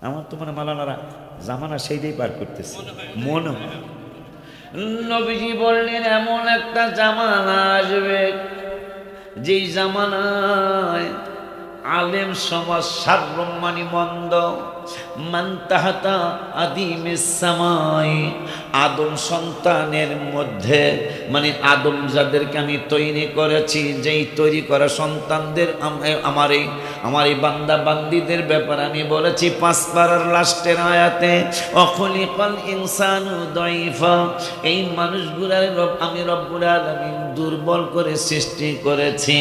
আমার তো মানে মালানারা জামানা সেইটাই পার করতেছে মনে হয়। নবীজি বললেন এমন একটা জামানা আসবে যেই জামানায় আলেম সমাজ সার্বমানি মন্দ, মান তাহাতা আদিমিস সামাই, আদম সন্তানের মধ্যে মানে আদম যাদেরকে আমি তৈরি করেছি, যেই তৈরি করা সন্তানদের আমার এই বান্দা বান্দিদের ব্যাপারে আমি বলেছি 5 পারার লাস্টের আয়াতে, অখলিকাল ইনসানু দাইফা, এই মানুষগুলার আমি রব্বুল আলামিন দুর্বল করে সৃষ্টি করেছি।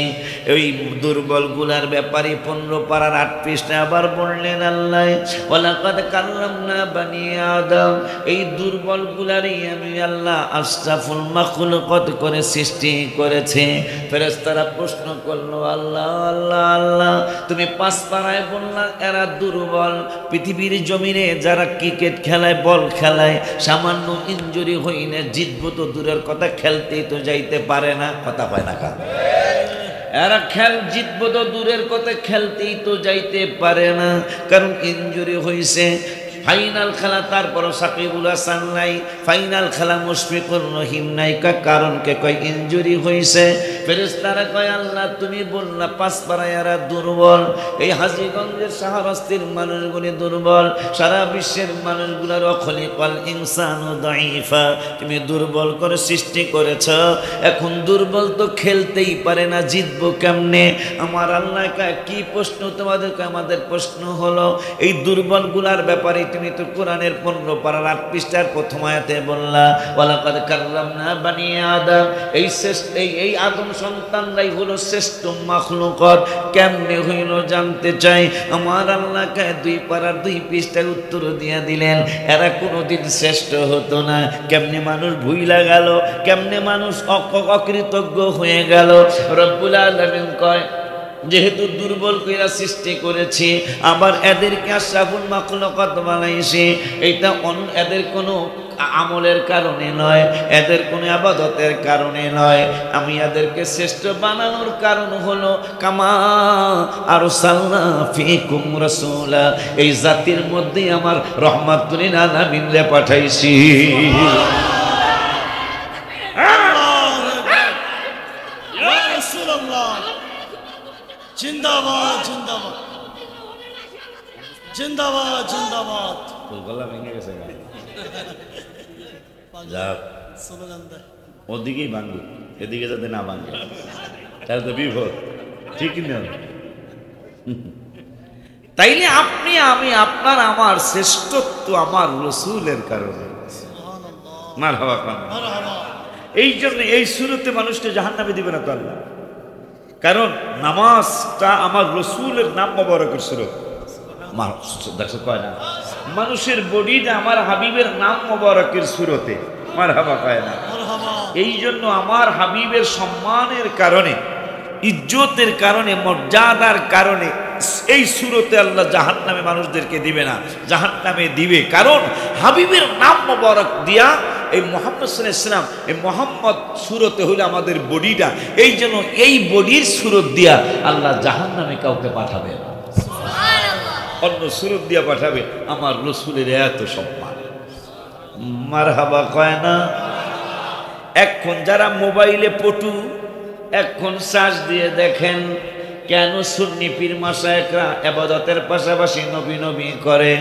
এই দুর্বলগুলার ব্যাপারে 15 পারার 8 পৃষ্ঠা আবার বললেন আল্লাহ, ওয়ালাকাদ কাররামনা বানি আদম, এই দুর্বলগুলারই আমি আল্লাহ আশরাফুল মাখলুকাত করে সৃষ্টি করেছি। ফেরেশতারা প্রশ্ন করলো, আল্লাহ আল্লাহ আল্লাহ, তুমি 5 পারায় বললা এরা দুর্বল, পৃথিবীর জমিনে যারা ক্রিকেট খেলায় বল খেলায় সামান্য ইনজুরি হইলে জিতবো তো দূরের কথা, খেলতেই তো যাইতে পারে না, কথা পায় না কা এরা জিতবো তো দূরের কথা, খেলতেই তো যাইতে পারে না, কারণ ইনজুরি হয়েছে। ফাইনাল খেলা তারপরও সাকিবুল হাসান নাই, ফাইনাল খেলা মুশফিকুর রহিম নাই, কারণকে কয় ইনজুরি হয়েছে। ফেরেশতারা কয় আল্লাহ তুমি বললা 5 পারায় এরা দুর্বল, এই হাজীগঞ্জের শাহরাস্তির মানুষগুলি দুর্বল, সারা বিশ্বের মানুষগুলোর অখলিকাল ইনসানু দাইফা, তুমি দুর্বল করে সৃষ্টি করেছ। এখন দুর্বল তো খেলতেই পারে না, জিতবো কেমনে? আমার আল্লাহ কি প্রশ্ন তোমাদেরকে? আমাদের প্রশ্ন হলো এই দুর্বলগুলার ব্যাপারে তুমি তো কোরআনের 15 পারার 8 পৃষ্ঠার প্রথম আয়াতে বললা, ওয়ালাকাদ কাররামনা বানি আদম, এই আদম সন্তানরাই হলো শ্রেষ্ঠ মাখলুকাত। কেমনে হইল জানতে চাই? আমার আল্লাহকে 2 পারার 2 পৃষ্ঠায় উত্তর দিয়ে দিলেন, এরা কোনোদিন শ্রেষ্ঠ হতো না। কেমনে মানুষ ভুইলা গেল, কেমনে মানুষ অকৃতজ্ঞ হয়ে গেল। রব্বুল আলামিন কয় যেহেতু দুর্বল কইরা সৃষ্টি করেছি, আবার এদেরকে আশরাফুল মাখলুকাত বানাইছি, এইটা এদের কোনো আমলের কারণে নয়, এদের কোনো ইবাদতের কারণে নয়, আমি এদেরকে শ্রেষ্ঠ বানানোর কারণ হলো কামা আরসালনা ফীকুম রাসূলা, এই জাতির মধ্যে আমার রহমাতুল লিল আলামিন রে পাঠাইছি। জিন্দাবাদ জিন্দাবাদ জিন্দাবাদ জিন্দাবাদ। গলা ভেঙে গেছে, ওদিকেই ভাঙুক, এদিকে যাতে না ভাঙে, তাহলে তো বিপদ, ঠিক না? তাইলে আপনি আমি আপনার আমার শ্রেষ্ঠত্ব আমার রাসূলের কারণে। মারহাবা খান। এই জন্য এই সূরতে মানুষকে জাহান্নামে দিবে না তো আল্লাহ, কারণ নামাজটা আমার রাসূলের নাম মোবারকের সূরত। দেখো কয় না মানুষের বডিটা আমার হাবিবের নাম মোবারকের সূরতে, মারহাবা কয় না। এই জন্য আমার হাবিবের সম্মানের কারণে, ইজ্জতের কারণে, মর্যাদার কারণে এই সূরতে আল্লাহ জাহান্নামে মানুষদেরকে দিবে না, জাহান্নামে দিবে কারণ হাবিবের নাম মোবারক দিয়া এই মুহাম্মদ সাল্লাল্লাহু আলাইহি ওয়াসাল্লাম, এই মুহাম্মদ সূরতে হলো আমাদের বডিটা, এই জন্য এই বডির সূরত দিয়া আল্লাহ জাহান্নামে কাউকে পাঠাবে না, অন্য সূরত দিয়া পাঠাবে। আমার রাসূলের এত সম্মান, মারহাবা কয় না। এখন যারা মোবাইলে পটু, এখন সার্চ দিয়ে দেখেন কেন সুন্নি পীর মাশায়েখরা ইবাদতের পাশাপাশি নবী নবী করে,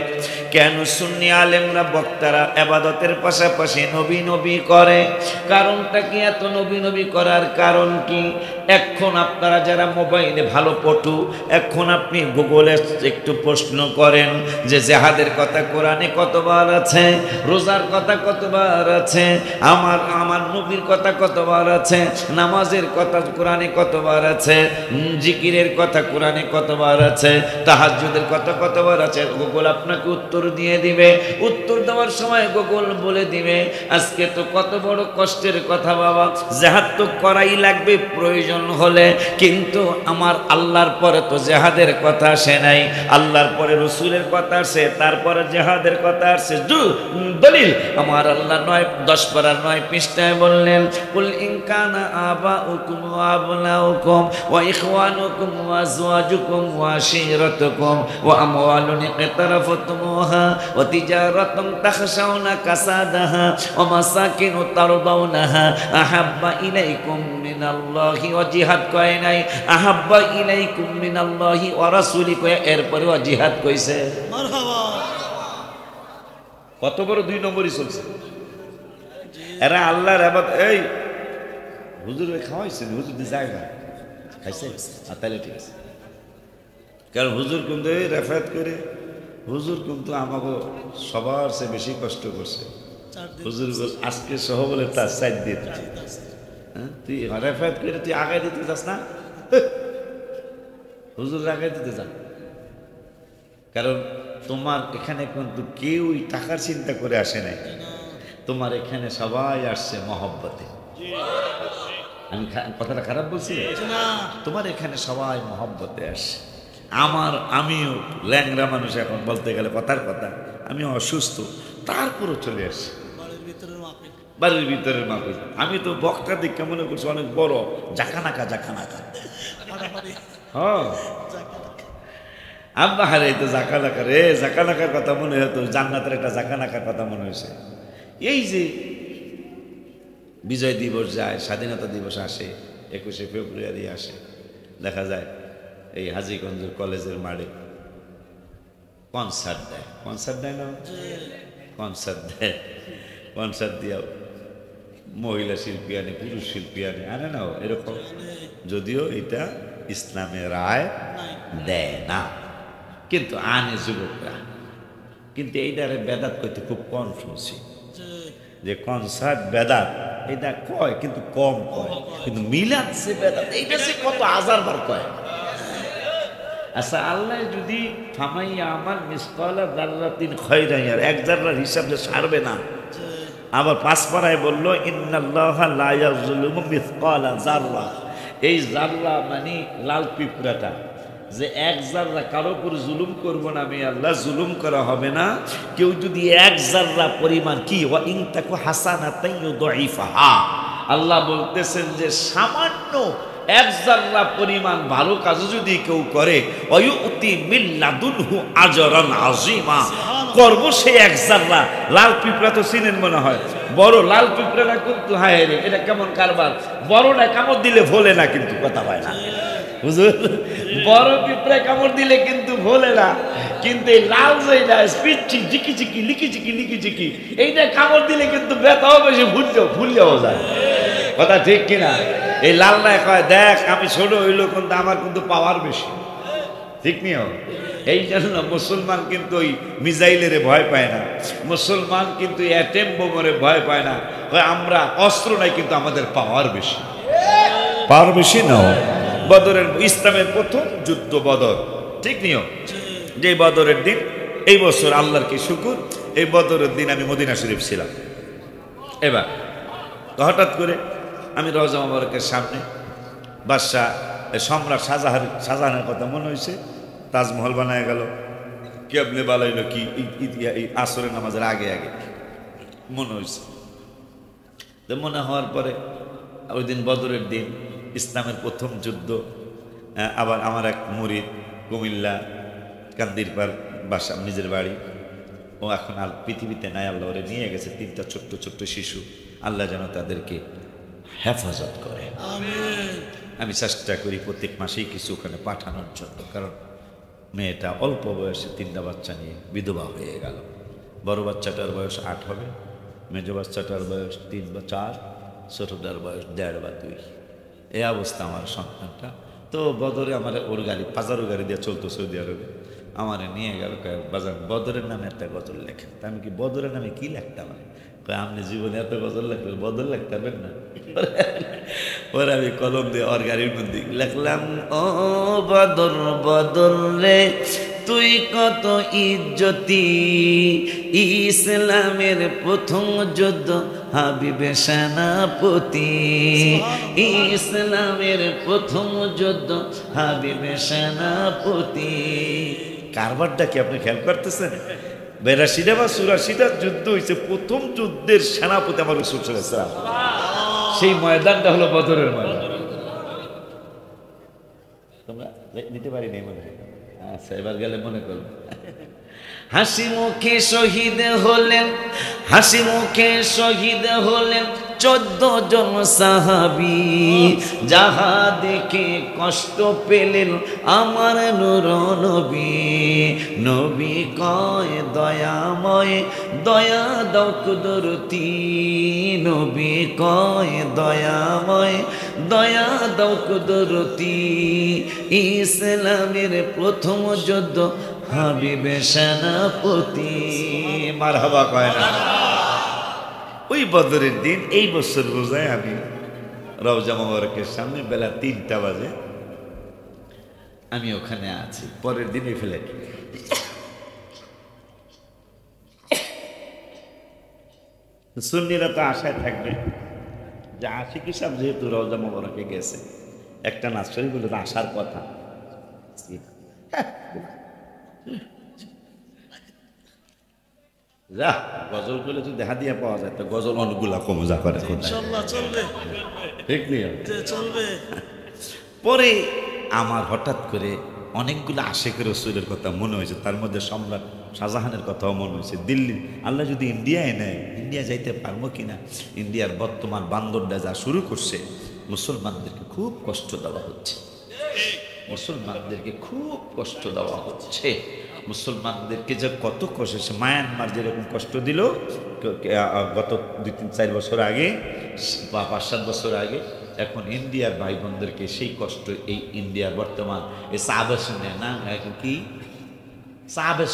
কেন সুন্নি আলেমরা বক্তারা ইবাদতের পাশাপাশি নবী নবী করে। কারণটা কি এত নবী নবী করার কারণ কি? এখন আপনারা যারা মোবাইলে ভালো পটু, এখন আপনি গুগলে একটু প্রশ্ন করেন যে জিহাদের কথা কোরআনে কতবার আছে, রোজার কথা কতবার আছে, আমার নবীর কথা কতবার আছে, নামাজের কথা কোরআনে কতবার আছে, জিকিরের কথা কোরআনে কতবার আছে, তাহাজ্জুদের কথা কতবার আছে। গুগল আপনাকে উত্তর দিয়ে দিবে। উত্তর দেওয়ার সময় গুগল বলে দিবে আজকে তো কত বড় কষ্টের কথা বাবা, জিহাদ তো করাই লাগবে, প্রয়োজন প্রয়োজন হলে, কিন্তু আমার আল্লাহর পরে তো জেহাদের কথা আসে নাই, আল্লাহর পরে রসুলের কথা আসে, তারপরে জেহাদের কথা আসে। দলিল আমার আল্লাহ 10 পারা 9 পৃষ্ঠায় বললেন, কুল ইন কানা আবাউকুম ওয়া আবনাউকুম ওয়া ইখওয়ানুকুম ওয়া আজওয়াজুকুম ওয়া আশীরাতুকুম ওয়া আমওয়ালুন ইqtaraftumuha ওয়া তিজারাতুন তাখশাউনা কাসাদাহা ওয়া মাসাকিনু তারদাউনাহা আহাব্বা ইলাইকুম মিনাল্লাহি ওয়া জিহাদ কয় নাই, আহাব্বা ইলাইকুম মিনাল্লাহি ওয়া রাসূলি কয়, এরপরে ওয়া জিহাদ কইছে। মারহাবা। কত বড় 2 নম্বরই চলছে। এরা আল্লাহর ইবাদত। এই হুজুর খাওয়াইছেন, হুজুর দিয়ে যায় না, খাইছে? তাহলে ঠিক আছে। কারণ হুজুর কিন্তু রেফাত করে, হুজুর কিন্তু আমাকে সবার চেয়ে বেশি কষ্ট করছে। হুজুর আজকে সহ বলে তার সাইড দিয়ে তুই রেফাত করে তুই আগায় দিতে যাস না, হুজুর আগায় দিতে যান। কারণ তোমার এখানে কিন্তু কেউই টাকার চিন্তা করে আসে নাই, তোমার এখানে সবাই আসছে মহব্বতে। আমি কথাটা খারাপ বলছি? তোমার এখানে সবাই মহব্বতে আসে। আমিও ল্যাংরা মানুষ, এখন বলতে গেলে কথার কথা, আমি অসুস্থ, তারপরও চলে আসছি বাড়ির ভিতরের মাহফিল। আমি তো বক্তা দিকে মনে করছি অনেক বড়, জাকানাকা হ্যাঁ আব্বা হারে তো জাকানাকা রে, জাকানাকার কথা মনে হতো, জান্নাতের একটা জাকানাকার কথা মনে হয়েছে। এই যে বিজয় দিবস যায়, স্বাধীনতা দিবস আসে, 21শে ফেব্রুয়ারি আসে, দেখা যায় এই হাজীগঞ্জ কলেজের মাঠে কনসার্ট দেয়। কনসার্ট দেয় না? কনসার্ট দেয়। কনসার্ট দিয়াও মহিলা শিল্পী আনে, পুরুষ শিল্পী আনে না এরকম, যদিও এটা ইসলামের রায় দেয় না, কিন্তু আনে যুবকরা। কিন্তু এইটারে বেদাত করতে খুব কম শুনছি, যে কনসার্ট বেদাত এটা কয়, কিন্তু কম কয়। কিন্তু মিলাদ সে বেদাত, এইটা সে কত হাজারবার কয়। আচ্ছা, আল্লাহ যদি ফামাইয়া আমার মিসকালা যাররাতিন খায়রান ইয়ারা, 1 জাররার হিসাব যে সারবে না। আবার 5 পারায় বললো ইন্নাল্লাহা লা ইয়াযলিমু মিসকালা যাররা। এই যাররা মানে লাল পিঁপড়াটা, যে 1 জাররা কারো উপর জুলুম করব না আমি আল্লাহ, জুলুম করা হবে না। কেউ যদি 1 জাররা পরিমাণ কি ওয়া ইন তাকু হাসানাতান ইউদাইফাহা, আল্লাহ বলতেছেন যে সামান্য 1 জাররা পরিমাণ ভালো কাজ যদি কেউ করে, ওয়ুতি মিন লাদুনহু আজরান আযীমা, করব সে 1 জাররা। লাল পিঁপড়া তো চিনেন মনে হয়, বড় লাল পিঁপড়াটা কিন্তু হায় রে, এটা কেমন কারবার, বড়টা কামড় দিলে ভোলে না, কিন্তু কথা পায় না হুজুর, বড় পিঁপড়া কামড় দিলে কিন্তু ভোলে না, কিন্তু এই লাল যেটা পিচ্ছি ঝিকি ঝিকি লিকি ঝিকি এইটা কামড় দিলে কিন্তু ব্যথাও বেশি, ভুললেও যায়। কথা ঠিক কিনা? এই লাল না কয় দেখ আমি ছোট হইলো, কিন্তু আমার কিন্তু পাওয়ার বেশি, ঠিক নিও। এই জন্য মুসলমান কিন্তু ওই মিসাইলের ভয় পায় না, মুসলমান কিন্তু অ্যাটেম বোমারে ভয় পায় না। আমরা অস্ত্র নাই, কিন্তু আমাদের পাওয়ার বেশি। পাওয়ার বেশি নাও। বদরের ইসলামের প্রথম যুদ্ধ বদর, ঠিক নিও। যে বদরের দিন, এই বছর আল্লাহর কি শুকুর, এই বদরের দিন আমি মদিনা শরীফ ছিলাম। এবার হঠাৎ করে আমি রওজা মুবারকের সামনে বাদশাহ সম্রাট শাহজাহানের কথা মনে হয়েছে, তাজমহল বানায় গেল, কেবনে বানাইল কি এই আসরের নামাজের আগে মনে হয়েছে। তো মনে হওয়ার পরে ওই দিন বদরের দিন, ইসলামের প্রথম যুদ্ধ। আবার আমার এক মুরিদ কুমিল্লা কান্দিরপাড় বাসা, নিজের বাড়ি, ও এখন আর পৃথিবীতে নাই, আল্লাহ ওরে নিয়ে গেছে। 3টা ছোট্ট ছোট্ট শিশু, আল্লাহ যেন তাদেরকে হেফাজত করে। আমি চেষ্টা করি প্রত্যেক মাসেই কিছু ওখানে পাঠানোর জন্য, কারণ মেয়েটা অল্প বয়সে 3টা বাচ্চা নিয়ে বিধবা হয়ে গেল। বড় বাচ্চাটার বয়স 8 হবে, মেজো বাচ্চাটার বয়স 3 বা 4, ছোটটার বয়স 1.5 বা 2। এই অবস্থা আমার সন্তানটা। তো বদরে আমার ওর গাড়ি, পাজারো গাড়ি দিয়ে চলতো সৌদি আরবে, আমার নিয়ে গেল, বাজার বদরের নামে একটা গজল লেখেন। তা আমি কি বদরের নামে কি লিখতাম? আপনি জীবনে এত গজল লেখলেন, বদল লিখতে পারবেন না? ওর আমি কলম দিয়ে ওর গাড়ির মধ্যে লিখলাম, ও বদর বদর রে তুই কত ইজ্জতি, ইসলামের প্রথম যুদ্ধ হাবিবে সেনাপতি, ইসলামের প্রথম যুদ্ধ হাবিবে সেনাপতি। কারবারটা কি আপনি খেয়াল করতেছেন? 82টা বা 84টা যুদ্ধ হয়েছে, প্রথম যুদ্ধের সেনাপতি আমার রাসূল সাল্লাল্লাহু আলাইহি ওয়াসাল্লাম। সেই ময়দানটা হলো বদরের ময়দান। তোমরা নিতে পারি নাই মনে হয়? আচ্ছা, এবার গেলে মনে করো। হাসি মুখে শহীদ হলেন, হাসি মুখে শহীদ হলেন 14 জন সাহাবী, যাহা দেখে কষ্ট পেলেন আমার নূর নবী। নবী কয় দয়াময়, দয়া দাও কুদরতি, নবী কয় দয়াময়, দয়া দাও কুদরতি। ইসলামের প্রথম যুদ্ধ হাবিবে সেনাপতি। মারহাবা কয় না? ওই বদরের দিন এই বছর রোজায় আমি রওজা মোবারকের সামনে বেলা 3টা বাজে আমি ওখানে আছি। পরের দিনই ফেলে সুন্নিরা তো আশায় থাকবে যে আশিকি সাহেব যেহেতু রওজা মোবারকে গেছে, একটা নার্সারি বলে আসার কথা। যা গজল করলে তো দেখা দিয়ে পাওয়া যায়, তো গজল অনেকগুলা কমজা করে চলবে ঠিক নেই। চলবে। পরে আমার হঠাৎ করে অনেকগুলো আশেকের রাসূলের কথা মনে হয়েছে, তার মধ্যে সম্রাট শাহজাহানের কথাও মনে হয়েছে। দিল্লি আল্লাহ যদি ইন্ডিয়ায় নেয়, ইন্ডিয়া যাইতে পারবো কিনা। ইন্ডিয়ার বর্তমান বান্দরটা যা শুরু করছে, মুসলমানদেরকে খুব কষ্ট দেওয়া হচ্ছে, মুসলমানদেরকে খুব কষ্ট দেওয়া হচ্ছে। মুসলমানদেরকে যে কত কষ্ট, মায়ানমার যেরকম কষ্ট দিল গত 2-3-4 বছর আগে বা 5-7 বছর আগে, এখন ইন্ডিয়ার ভাই বোনদেরকে সেই কষ্ট এই ইন্ডিয়ার বর্তমান এই সাহাবে না কি সাহাবে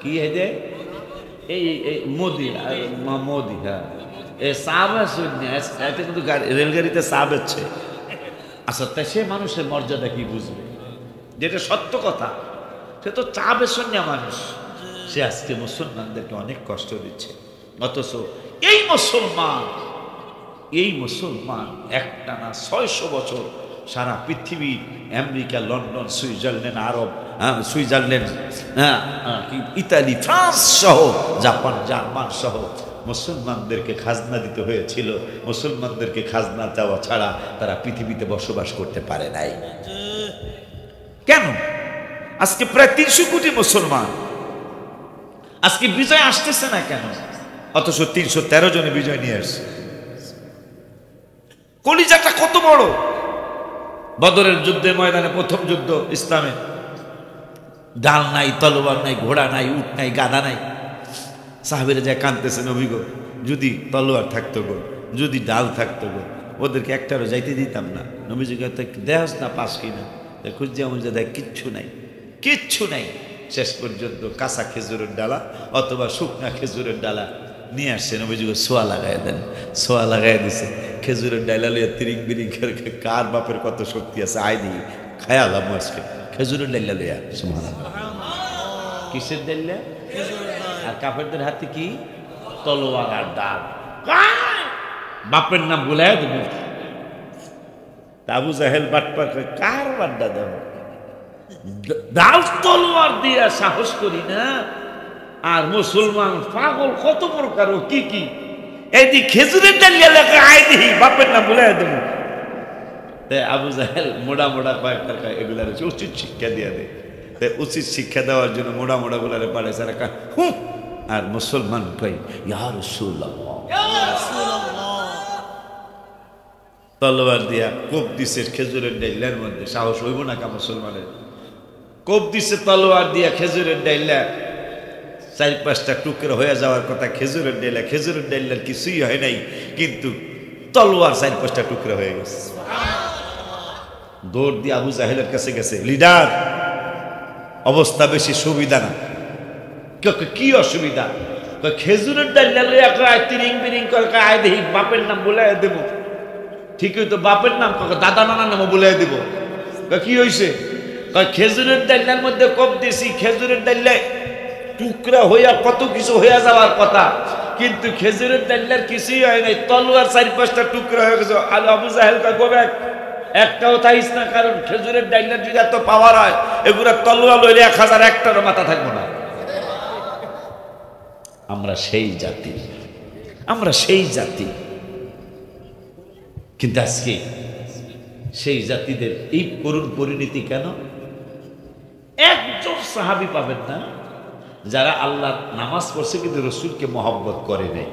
কি হেদে এই মোদি মোদি, হ্যাঁ এই সাহাবে এটা কিন্তু রেলগাড়িতে সাহাবেচ্ছে। আচ্ছা, তাই সে মানুষের মর্যাদা কি বুঝবে? যেটা সত্য কথা, সে তো চা বেসন নেওয়া মানুষ, সে আজকে মুসলমানদেরকে অনেক কষ্ট দিচ্ছে। অথচ এই মুসলমান একটানা 600 বছর সারা পৃথিবী, আমেরিকা, লন্ডন, সুইজারল্যান্ড, আরব, সুইজারল্যান্ড, ইতালি, ফ্রান্স সহ, জাপান, জার্মান সহ মুসলমানদেরকে খাজনা দিতে হয়েছিল। মুসলমানদেরকে খাজনা দেওয়া ছাড়া তারা পৃথিবীতে বসবাস করতে পারে নাই। কেন? আজকে প্রায় 300 কোটি মুসলমান, আজকে বিজয় আসতেছে না কেন? অথচ 313 জনে বিজয় নিয়ে আসছে। কলিজাটা কত বড়! বদরের যুদ্ধে ময়দানে প্রথম যুদ্ধ ইসলামে, ডাল নাই, তলোয়ার নাই, ঘোড়া নাই, উট নাই, গাধা নাই। সাহাবীরা যায় কাঁদতেছে, নবী গো যদি তলোয়ার থাকতো গো, যদি ডাল থাকতো গো, ওদেরকে একটারও যাইতে দিতাম না। নবীজিকে দেহস না পাস কিনা খুঁজছে, আমার যে দেখ কিচ্ছু নাই, কিচ্ছু নাই। শেষ পর্যন্ত কাঁচা খেজুরের ডালা অথবা শুকনা খেজুরের ডালা নিয়ে আসছে। নবীজিকে সোয়া লাগাই দেন, সোয়া লাগাই দিছে। খেজুরের ডালা লিয়ে তিরিং বিরিং করে, কার বাপের কত শক্তি আছে আয় দিই খায়ালাম আজকে খেজুরের ডালা লিয়া। সুবহানাল্লাহ। কিসের ডালা? আর কাফেরদের হাতে কি? তলোয়ার আর ডাল। বাপের নাম বলে দেব। আবু জাহেল বাটপার কার বাড্ডা দেব? ডাল তলোয়ার দিয়া সাহস করি না। আর মুসলমান পাগল কত প্রকার, কি কি এই খেজুরের ডালিয়া লেখা আয় দিই বাপের নাম বলে দেব। আবু জাহেল মোড়া মোড়া কয়েকটা এগুলার উচিত শিক্ষা দিয়ে দেয়। উচিত শিক্ষা দেওয়ার জন্য মোড়া মোড়া গুলারে পাড়াইছে আর মুসলমান কই ইয়া রাসূলুল্লাহ, তলোয়ার দিয়া কোপ দিছে খেজুরের ডাইলার মধ্যে। সাহস হইব না কা মুসলমানের? কোপ দিছে তলোয়ার দিয়া খেজুরের ডাইলা, 4-5টা টুকরো হয়ে যাওয়ার কথা খেজুরের ডাইলা। খেজুরের ডাইলার কিছুই হয় নাই, কিন্তু তলোয়ার 4-5টা টুকরো হয়ে গেছে। দৌড় দিয়ে আবু জাহেলের কাছে গেছে, লিডার অবস্থা বেশি সুবিধা না। কি অসুবিধা? খেজুরের ডাইলা তিরিং বিরিং করে আয় দেখি বাপের নাম বলে দেবো। ঠিকই তো, বাপের নাম দাদা নানার নাম বলে দিব। কি হয়েছে? খেজুরের ডাল্লার মধ্যে কোপ দিছি, খেজুরের ডাল্লায় টুকরা হইয়া কত কিছু হইয়া যাওয়ার কথা, কিন্তু খেজুরের ডাল্লার কিছুই হয় নাই, তলোয়ার 4-5টা টুকরা হয়ে গেছে। আল আবু জাহেল কবে একটাও থাইস না, কারণ খেজুরের ডাল্লার যদি এত পাওয়ার হয় এগুলা তলোয়ার লইলে 1001টারও মাথা থাকবো না। আমরা সেই জাতি, আমরা সেই জাতি, কিন্তু আজকে সেই জাতিদের এই করুণ পরিণতি কেন? একজন সাহাবী পাবেন না যারা আল্লাহ নামাজ পড়ছে কিন্তু রসুলকে মহব্বত করে নাই।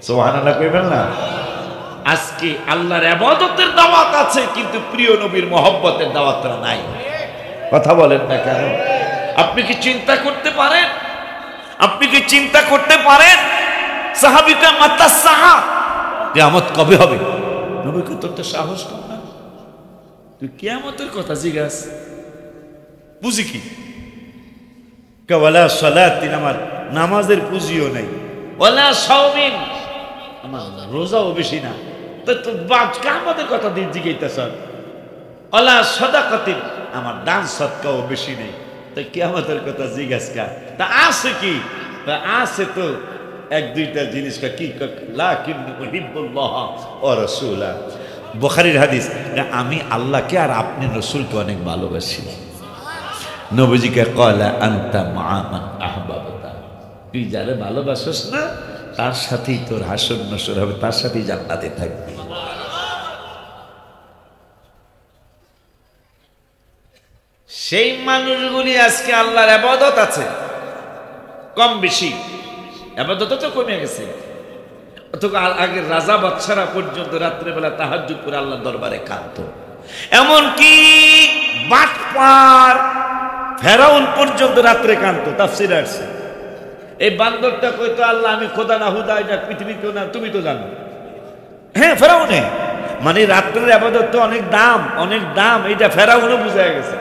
সুবহানাল্লাহ কইবেন না? আজকে আল্লাহর ইবাদতের দাওয়াত আছে কিন্তু প্রিয় নবীর মহব্বতের দাওয়াতটা নাই। কথা বলেন না কেন? আপনি কি চিন্তা করতে পারেন? আপনি কি চিন্তা করতে পারেন সাহাবীটা মাতা সাহা কিয়ামত কবে হবে? নবীকে তোর তো সাহস কম না, তুই কিয়ামতের কথা জিজ্ঞাস, বুঝি কি? ওয়ালা সালাতিন, আমার নামাজের পুঁজিও নাই, ওয়ালা সাওমিন, আমার রোজাও বেশি না, তো বাদ কিয়ামতের কথা দিন জিজ্ঞাইতেছ। ওয়ালা সাদাকাতিন, আমার দান সদকাও বেশি নেই, তো কিয়ামতের কথা জিজ্ঞাস কা? তা আছে কি? তা আছে তো 1-2টা জিনিস, কি? লাকিন্নী উহিব্বুল্লাহ ওয়া রাসূলা। বুখারীর হাদিস, আমি আল্লাহকে আর আপনি রাসূলকে অনেক ভালোবাসি। নবীজিকে কলা আনতা মা মান আহবাবতা, তুই যারে ভালোবাসিস না তার সাথেই তোর হাসর নসর হবে, তার সাথেই জান্নাতে থাকবি। সেই মানুষগুলি আজকে আল্লাহর ইবাদত আছে কম বেশি, ইবাদত তো কমে গেছে। অথবা আগের রাজা বাদশারা পর্যন্ত রাত্রেবেলা তাহাজ্জুদ করে আল্লাহর দরবারে কাঁদতো, এমনকি বাটপার ফেরাউন পর্যন্ত রাত্রে কাঁদতো। তাফসীরে আসছে এই বান্দরটা কইতো, আল্লাহ আমি খোদা না হুদা, এটা পৃথিবী কেউ না, তুমি তো জানো। হ্যাঁ, ফেরাউনে মানে রাত্রের ইবাদত তো অনেক দাম, অনেক দাম, এটা ফেরাউনও বুঝা গেছে।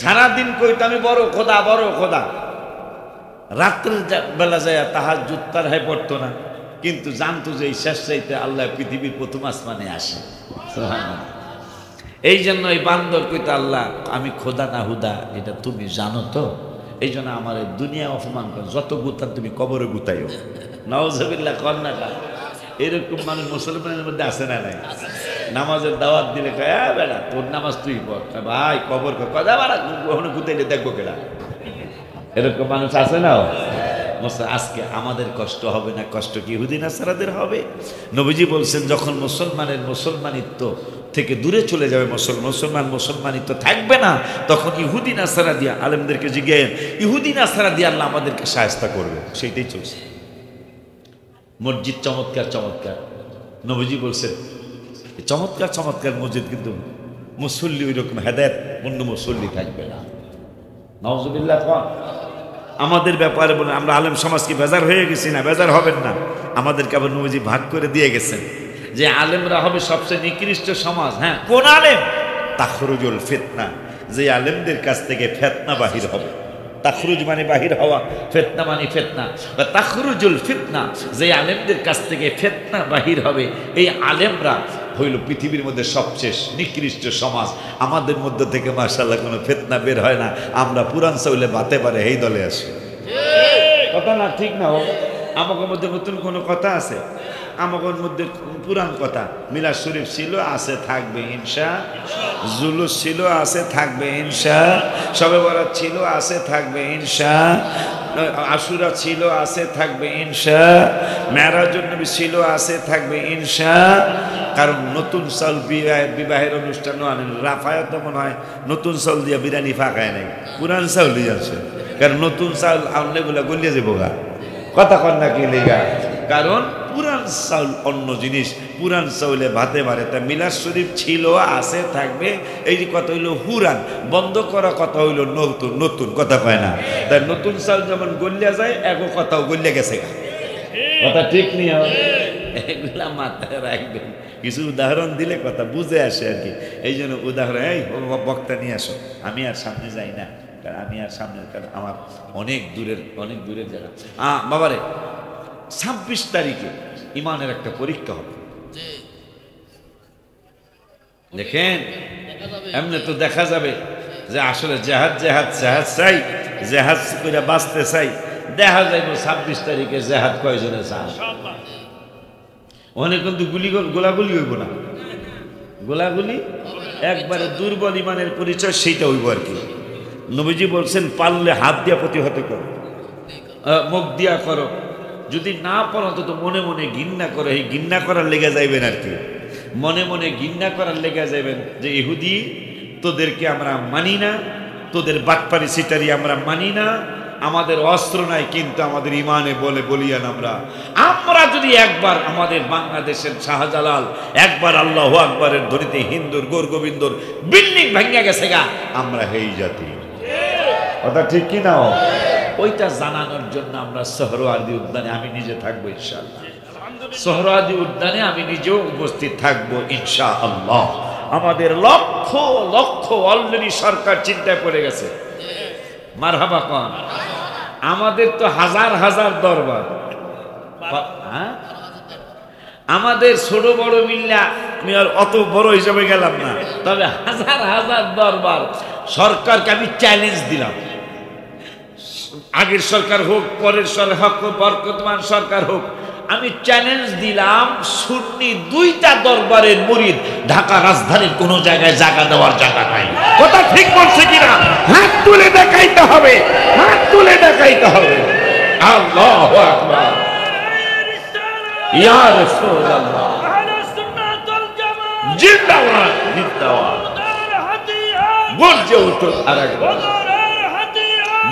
সারাদিন কইতো আমি বড় খোদা, বড় খোদা, রাত্রের বেলা যায় তাহাজ্জুদ তার হয় পড়তো না, কিন্তু জানতো যে এই শেষ চাইতে আল্লাহ পৃথিবীর প্রথম আসমানে আসে। সুবহানাল্লাহ। এই জন্য এই বান্দর কইতো, আল্লাহ আমি খোদা না হুদা এটা তুমি জানো তো, এই জন্য আমার দুনিয়া অপমান কর, যত গুতার তুমি কবরে গুতাইও। নাউজুবিল্লাহ কর না কা? এরকম মানুষ মুসলমানের মধ্যে আছে না নাই? নামাজের দাওয়াত দিলে কয় বেড়া তোর নামাজ তুই পড়, ভাই কবর কথা বাড়া কখনো গুতাইলে দেখবো কেডা? এরকম মানুষ আছে না? আজকে আমাদের কষ্ট হবে না, কষ্ট কি ইহুদি নাসারাদের হবে? নবীজি বলছেন যখন মুসলমানিত্ব থেকে দূরে চলে যাবে, মুসলমানিত্ব থাকবে না, তখন ইহুদি নাসারা দিয়া আলেমদেরকে জিজ্ঞেস, ইহুদি নাসারা দিয়ে আল্লাহ আমাদেরকে সাহায্য করবে। সেইটাই চলছে। মসজিদ চমৎকার চমৎকার, নবীজি বলছেন চমৎকার চমৎকার মসজিদ, কিন্তু মুসল্লি ওই রকম হেদায়েত অন্য মুসল্লি থাকবে না। নাউজুবিল্লাহ। আমাদের ব্যাপারে বলে আমরা আলেম সমাজ কি বেজার হয়ে গেছি না? বেজার হবেন না। আমাদেরকে আবার নবীজি ভাগ করে দিয়ে গেছেন যে আলেমরা হবে সবচেয়ে নিকৃষ্ট সমাজ। হ্যাঁ, কোন আলেম? তাখরুজুল ফিতনা, যে আলেমদের কাছ থেকে ফিতনা বাহির হবে। তাখরুজ মানে বাহির হওয়া, ফিতনা মানে ফিতনা। তাখরুজুল ফিতনা, যে আলেমদের কাছ থেকে ফিতনা বাহির হবে, এই আলেমরা হইল পৃথিবীর মধ্যে সবচেয়ে নিকৃষ্ট সমাজ। আমাদের মধ্যে থেকে মাশাআল্লাহ কোনো ফিতনা বের হয় না, আমরা পুরান চাউলে বাতে পারে এই দলে আসি। কথা না? ঠিক না? আমাদের মধ্যে নতুন কোনো কথা আছে? আমাদের মধ্যে পুরান কথা। মিলাদ শরীফ ছিল, আছে, থাকবে ইনশা। জুলুস ছিল, আছে, থাকবে ইনশা। শবে বরাত ছিল, আছে, থাকবে ইনশা। আশুরা ছিল, আছে, থাকবে ইনশা। মেরাজুন নবী ছিল, আছে, থাকবে ইনশা। কারণ নতুন চাউল বিবাহের অনুষ্ঠানও আনেন। রাফায়ত মনে হয় নতুন চাউল দিয়া বিরিয়ানি ফাঁকায় নাই, পুরান চাউলই আছে। কারণ নতুন চাউল আনলেগুলা গলিয়ে যাবো গা। কথা কন না কি লেগা? কারণ পুরান চাউল অন্য জিনিস, পুরান চাউলে ভাতে মারে। তা মিলাদ শরীফ ছিল, আছে, থাকবে, এই কথা হইল হুরান। বন্ধ করা কথা হইল নতুন। নতুন কথা কয় না? তাই নতুন চাউল যেমন গলিয়া যায়, একও কথাও গলিয়া গেছে। কথা ঠিক নিয়ে এগুলা মাথায় রাখবেন। কিছু উদাহরণ দিলে কথা বুঝে আসে আর কি। এই জন্য উদাহরণ, এই বক্তা নিয়ে আসো, আমি আর সামনে যাই না, কারণ আমি আর সামনে, কারণ আমার অনেক দূরের জায়গা। বাবারে 26 তারিখে ইমানের একটা পরীক্ষা হবে। দেখেন, এমনি তো দেখা যাবে যে আসলে জেহাদ জেহাদ জেহাদ চাই, জেহাদ করে বাঁচতে চাই, দেখা যাইব 26 তারিখে জেহাদ কয়জনে চান। ওখানে কিন্তু গোলাগুলি হইব না, গোলাগুলি একবারে দুর্বল ইমানের পরিচয়, সেইটা হইব আর কি। নবীজি বলছেন পারলে হাত দিয়া প্রতিহত করো, মুখ দিয়া করো, যদি না পারো অন্তত মনে মনে ঘৃণা করো। এই ঘৃণা করার লেগে যাইবেন আর কি, মনে মনে ঘৃণা করার লেগে যাইবেন যে ইহুদি তোদেরকে আমরা মানি না, তোদের বাটপারি সিটারি আমরা মানি না, আমাদের অস্ত্র নাই কিন্তু আমাদের ইমানে বলে বলিয়ান আমরা যদি একবার আমাদের বাংলাদেশের শাহজালাল একবার আল্লাহু আকবারের ধ্বনিতে হিন্দুর গোর গোবিন্দর বিল্ডিং ভাঙিয়া গেছে গা, আমরা এই জাতি, কথা ঠিক কি না? ওইটা জানানোর জন্য আমরা সোহরাওয়ার্দী উদ্যানে আমি নিজে থাকবো ইনশাআল্লাহ, সোহরাওয়ার্দী উদ্যানে আমি নিজেও উপস্থিত থাকবো ইনশাআল্লাহ। আমাদের লক্ষ লক্ষ অলরেডি সরকার চিন্তায় পড়ে গেছে, মারহাবা কোন। আমাদের তো হাজার হাজার দরবার, আমাদের ছোট বড় মিল্লা আমি আর অত বড় হিসাবে গেলাম না, তবে হাজার হাজার দরবার। সরকারকে আমি চ্যালেঞ্জ দিলাম, আগের সরকার হোক পরের সরকার হোক বরকতমান সরকার হোক, আমি চ্যালেঞ্জ দিলাম সুন্নি 2টা দরবারের মুরিদ ঢাকা রাজধানীর কোন জায়গায় জায়গা দেওয়ার জায়গা নাই। কথা ঠিক বলছে কিনা? হাত তুলে দেখাইতে হবে, হাত তুলে দেখাইতে হবে। আল্লাহু আকবার, ইয়া রাসূলুল্লাহ, জিন্দাবাদ জিন্দাবাদ। গর্জে উঠুক আরেকবার,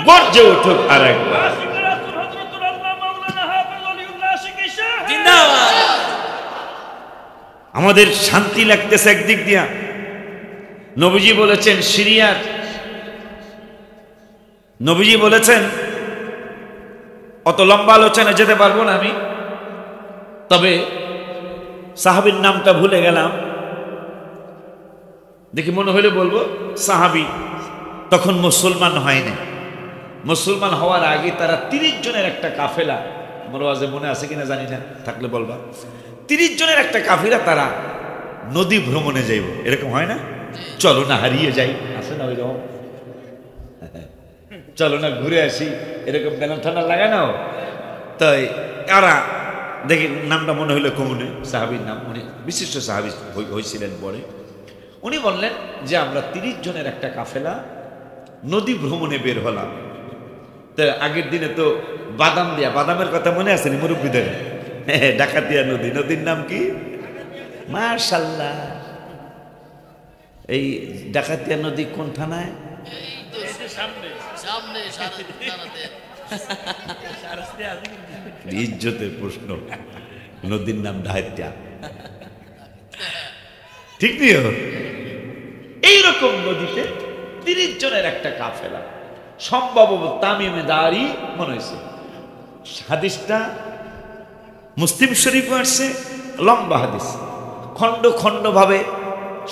গর্জে উঠুক আরেকবার। আমাদের শান্তি লাগতেছে একদিক দিয়া। নবীজি বলেছেন সিরিয়ার, নবীজি বলেছেন, অত লম্বা আলোচনা যেতে পারবো না আমি, তবে সাহাবীর নামটা ভুলে গেলাম, দেখি মনে হইলে বলবো। সাহাবী তখন মুসলমান হয়নি, মুসলমান হওয়ার আগে তারা 30 জনের একটা কাফেলা, আমার ওয়াজে মনে আছে কিনা জানি না, থাকলে বলবা। 30 জনের একটা কাফেলা তারা নদী ভ্রমণে যাইব, এরকম হয় না? চলো না হারিয়ে যাই, আছে না ওইরকম, চলো না ঘুরে আসি, এরকম ব্যানার ঠান্ডা লাগায় না। তাই এরা দেখি নামটা মনে হইলো কমনে, সাহাবীর নাম, উনি বিশিষ্ট সাহাবী হয়েছিলেন পরে। উনি বললেন যে আমরা 30 জনের একটা কাফেলা নদী ভ্রমণে বের হলাম। তো আগের দিনে তো বাদাম দিয়া, বাদামের কথা মনে আছে নি মুরব্বীদের? ডাকাতিয়া নদী, নদীর নাম কি? মাশাআল্লাহ। এই ডাকাতিয়া নদী কোন থানায়? ইজ্জতের প্রশ্ন, নদীর নাম ডাকাতিয়া, ঠিক নিও। এইরকম নদীতে 30 জনের একটা কাফেলা, সম্ভবত তামিমে দারি মনে হয়েছে। হাদিসটা মুসলিম শরীফে আসছে, লম্বা হাদিস, খণ্ড খণ্ড ভাবে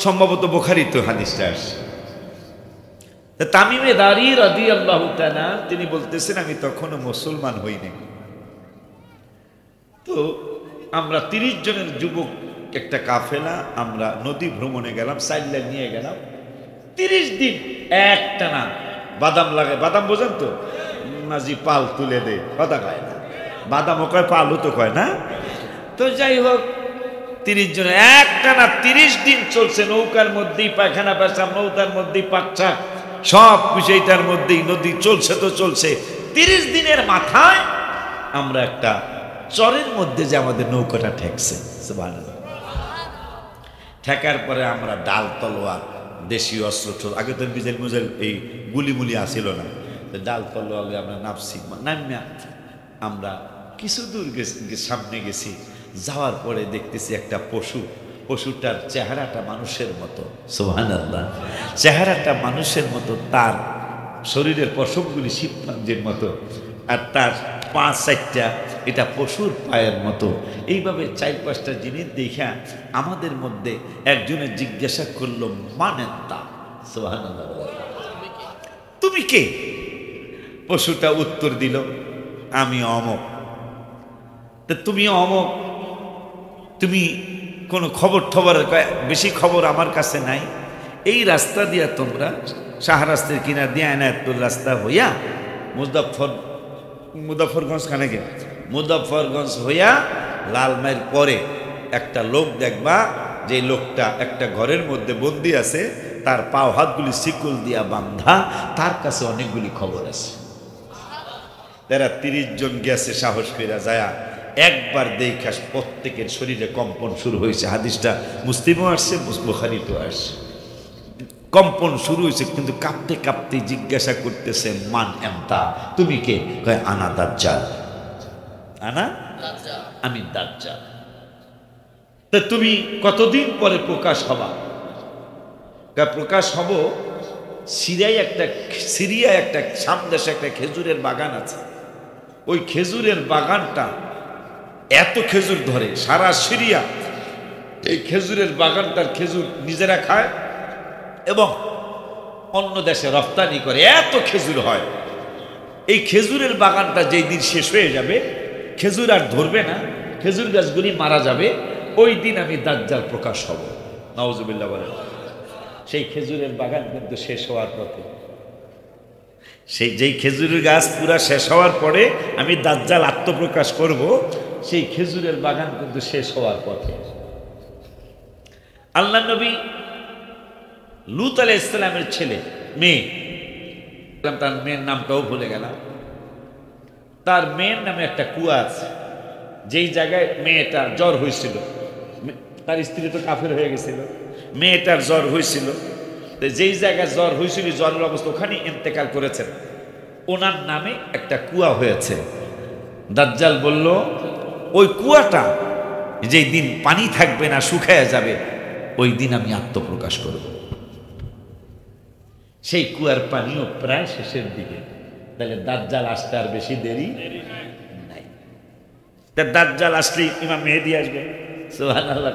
সম্ভবত বুখারীতে হাদিসটা আসছে। তামিমে দারি রাদিয়াল্লাহু তাআলা তিনি বলতেছেন আমি তখনও মুসলমান হইনি। তো আমরা 30 জনের যুবক একটা কাফেলা আমরা নদী ভ্রমণে গেলাম, সাইডলাইন নিয়ে গেলাম। 30 দিন একটানা বাদাম লাগে, বাদাম বোঝেন তো, মাঝি পাল তুলে দেয়, কথা কয় না, বাদামও কয় পালও তো কয় না। তো যাই হোক 30 জনের একটানা 30 দিন চলছে, নৌকার মধ্যেই পায়খানা পেশাব, নৌকার মধ্যেই পাচ্ছা, সব কিছু এইটার মধ্যেই নদী চলছে তো চলছে। 30 দিনের মাথায় আমরা একটা চরের মধ্যে যে আমাদের নৌকাটা ঠেকছে, সুবহানাল্লাহ। ঠেকার পরে আমরা ডাল তলোয়ার দেশীয় অস্ত্র, আগে তো মিজাইল মুজাইল এই গুলি মুলি আসিল না, ডাল তলোয়ার আমরা নামছি। নামিয়া আমরা কিছু দূর সামনে গেছি, যাওয়ার পরে দেখতেছি একটা পশু, পশুটার চেহারাটা মানুষের মতো, সুবহানাল্লাহ, চেহারাটা মানুষের মতো, তার শরীরের পশমগুলি শিবপাঞ্জের মতো, আর তার পা 4টা এটা পশুর পায়ের মতো। এইভাবে 4-5টা জিনিস দেখা আমাদের মধ্যে একজনে জিজ্ঞাসা করলো মানেন তা, সুবহানাল্লাহ, তুমি কে? পশুটা উত্তর দিল আমি অমক। তা তুমি অমক, তুমি কোনো খবর টবর? বেশি খবর আমার কাছে নাই, এই রাস্তা দিয়া তোমরা শাহরাস্তের কিনার দিয়ে এনায়েতপুর রাস্তা হইয়া মুজফ্ফরগঞ্জ খানে গে মুজফ্ফরগঞ্জ হইয়া লালমাইয়ের পরে একটা লোক দেখবা, যে লোকটা একটা ঘরের মধ্যে বন্দি আছে, তার পাও হাতগুলি শিকল দিয়া বান্ধা, তার কাছে অনেকগুলি খবর আছে। তারা 30 জন গেছে সাহস করে যায়া, একবার দেখা প্রত্যেকের শরীরে কম্পন শুরু হয়েছে। হাদিসটা মুসলিমও আসছে, বুখারীতেও আসছে। কম্পন শুরু হয়েছে, কিন্তু কাঁপতে কাঁপতে জিজ্ঞাসা করতেছে, মান এমতা, তুমি কে? কয় আনা দাজ্জাল। আনা আমি দাজ্জাল। তা তুমি কতদিন পরে প্রকাশ হবা? প্রকাশ হব সিরিয়ায় একটা সামদেশে একটা খেজুরের বাগান আছে। ওই খেজুরের বাগানটা এত খেজুর ধরে, সারা সিরিয়া এই খেজুরের বাগানটার খেজুর নিজেরা খায় এবং অন্য দেশে রপ্তানি করে, এত খেজুর হয়। এই খেজুরের বাগানটা যেই দিন শেষ হয়ে যাবে, খেজুর আর ধরবে না, খেজুর গাছগুলি মারা যাবে, ওই দিন আমি দাজ্জাল প্রকাশ হব। নাউজুবিল্লাহ বলেন। সেই খেজুরের বাগান কিন্তু শেষ হওয়ার পথে, সেই যেই খেজুরের গাছ পুরা শেষ হওয়ার পরে আমি দাজ্জাল আত্মপ্রকাশ করব, সেই খেজুরের বাগান কিন্তু শেষ হওয়ার পথে। আল্লাহ নবী লূত আলাইহিস সালামের ছেলে মেয়ে, তার মেয়ের নামটাও ভুলে গেলাম, তার মেয়ের নামে একটা কুয়া আছে, যেই জায়গায় মেয়েটা জ্বর হয়েছিল, তার স্ত্রী তো কাফের হয়ে গেছিল, মেয়েটার জ্বর হয়েছিল, যেই জায়গায় জ্বর হয়েছিল জ্বরের অবস্থা ওখানে ইন্তেকাল করেছেন, ওনার নামে একটা কুয়া হয়েছে। দাজ্জাল বলল, ওই কুয়াটা যেই দিন পানি থাকবে না, শুকায় যাবে, ওই দিন আমি আত্মপ্রকাশ করব। সেই কুয়ার পানিও প্রায় শেষের দিকে, তাহলে দাজ্জাল আসতে আর বেশি দেরি নাই। দাজ্জাল আসলে ইমাম মেহেদী আসবে। সুবহানাল্লাহ।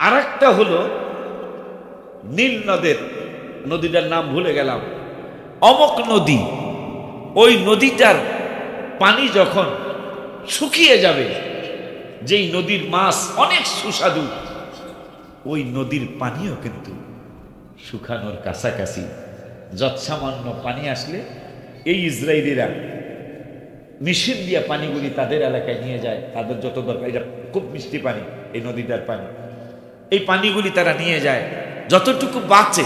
আরেকটা হলো নীল নদীটার নাম ভুলে গেলাম, অমক নদী। ওই নদীটার পানি যখন শুকিয়ে যাবে, যেই নদীর মাছ অনেক সুস্বাদু, ওই নদীর পানিও কিন্তু শুকানোর কাছাকাছি। যৎসামান্য পানি আসলে এই ইসরায়েলিরা মেশিন দিয়ে পানিগুলি তাদের এলাকায় নিয়ে যায়, তাদের যত দরকার। এটা খুব মিষ্টি পানি, এই নদীটার পানি। এই পানিগুলি তারা নিয়ে যায়, যতটুকু বাঁচে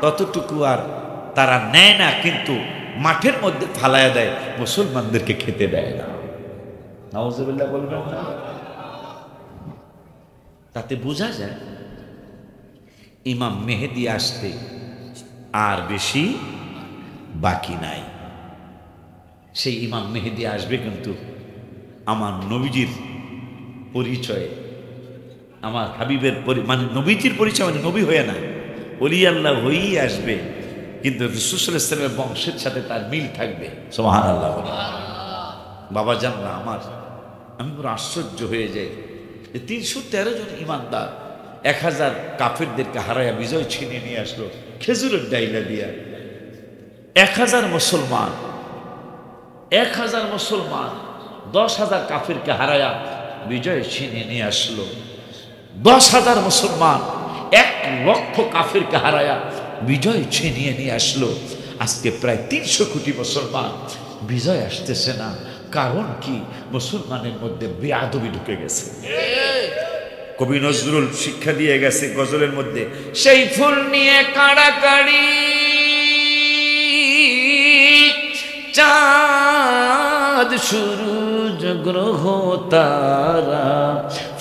ততটুকু আর তারা নেয় না, কিন্তু মাঠের মধ্যে ফালায়া দেয়, মুসলমানদেরকে খেতে দেয় না। নাউজুবিল্লাহ বলবেন না? তাতে বোঝা যায় ইমাম মেহেদী আসতে আর বেশি বাকি নাই। সেই ইমাম মেহেদী আসবে কিন্তু আমার নবীজির পরিচয়ে, আমার হাবিবের মানে নবীজির পরিচয়, মানে নবী হয়ে না, ওলি আল্লাহ হয়েই আসবে, কিন্তু রাসূল সাল্লাল্লাহু আলাইহি ওয়াসাল্লামের বংশের সাথে তার মিল থাকবে। সুবহানাল্লাহ। বাবা জানলা আমি পুরো আশ্চর্য হয়ে যাই যে 313 জন ইমানদার 1000 কাফেরদেরকে হারায়া বিজয় ছিনিয়ে নিয়ে আসলো খেজুরের ডাইলা দিয়া। 1000 মুসলমান 10,000 কাফেরকে হারায়া বিজয় ছিনিয়ে নিয়ে আসলো। 10,000 মুসলমান 1 লক্ষ কাফেরকে হারায়া বিজয় ছিনিয়ে নিয়ে আসলো। আজকে প্রায় 300 কোটি মুসলমান, বিজয় আসতেছে না। কারণ কি? মুসলমানের মধ্যে বেয়াদবি ঢুকে গেছে। কবি নজরুল শিক্ষা দিয়ে গেছে গজলের মধ্যে, সেই ফুল নিয়ে কাড়াকাড়ি, চাঁদ সূরজ গ্রহ তারা,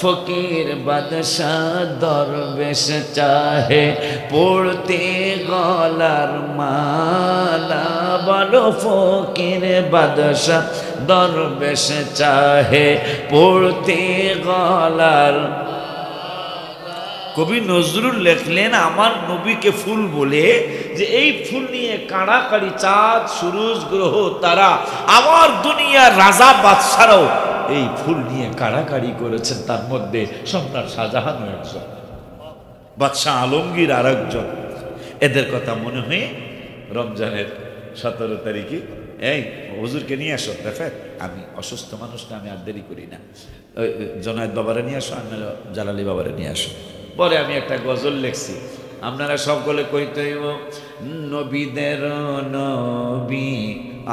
ফকির বাদশাহ দরবেশ চাহে পড়তে গলার মালা। বলো ফকির বাদশাহ দরবেশ চাহে পড়তে গলার। কবি নজরুল লেখলেন আমার নবীকে ফুল বলে, যে এই ফুল নিয়ে কাড়াকাড়ি চাঁদ সূরজ গ্রহ তারা, আমার দুনিয়ার রাজা বাদশারাও এই ফুল নিয়ে কাড়াকাড়ি করেছেন। তার মধ্যে সম্রাট শাহজাহানও একজন, বাদশাহ আলমগীর আর একজন। এদের কথা মনে হয়ে রমজানের 17 তারিখে এই হুজুরকে নিয়ে আসো, দেখেন আমি অসুস্থ মানুষ না, আমি আর দেরি করি না, জনায়েত বাবারে নিয়ে আসো, আর জালালি বাবারে নিয়ে আসো। পরে আমি একটা গজল লিখছি, আপনারা সকলে কইতে হইব নবীদের নবী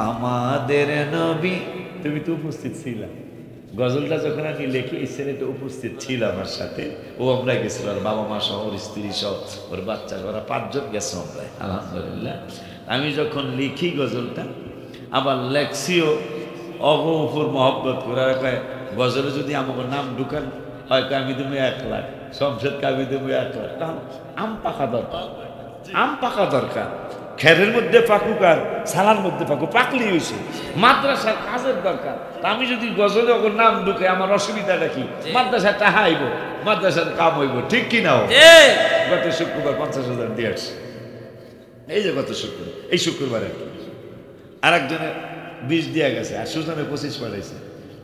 আমাদের নবী। তুমি তো উপস্থিত ছিলা গজলটা যখন আমি লিখি, এই ছেলেটা উপস্থিত ছিল আমার সাথে। ও আমরা গেছিল, আর বাবা মা সহ, ওর স্ত্রী সহ, ওর বাচ্চা, ওরা 5 জন গেছে আমরা, আলহামদুলিল্লাহ। আমি যখন লিখি গজলটা, আবার লেখছিও অগফুর মহব্বত করে কয় গজলে যদি আমাকে নাম ঢুকান হয়, আমি তুমি 1 লাখ, শমশেদকে আমি তুমি 1 লাখ। কারণ আম পাকা দরকার, আম পাকা দরকার। খেরের মধ্যে পাকুক আর সালার মধ্যে পাকুক, পাকলি হয়েছে। মাদ্রাসার কাজের দরকার। আমি যদি গজলে ওর নাম ঢুকে, আমার অসুবিধাটা কি? মাদ্রাসা টাহা আইব, মাদ্রাসার কাম হইব, ঠিক কি নাও? গত শুক্রবার 50,000 দিয়ে আসছে, এই যে গত শুক্রবার, এই শুক্রবার আর কি। আর একজনের 20 দিয়া গেছে, আর সুজনে 25 পাঠাইছে।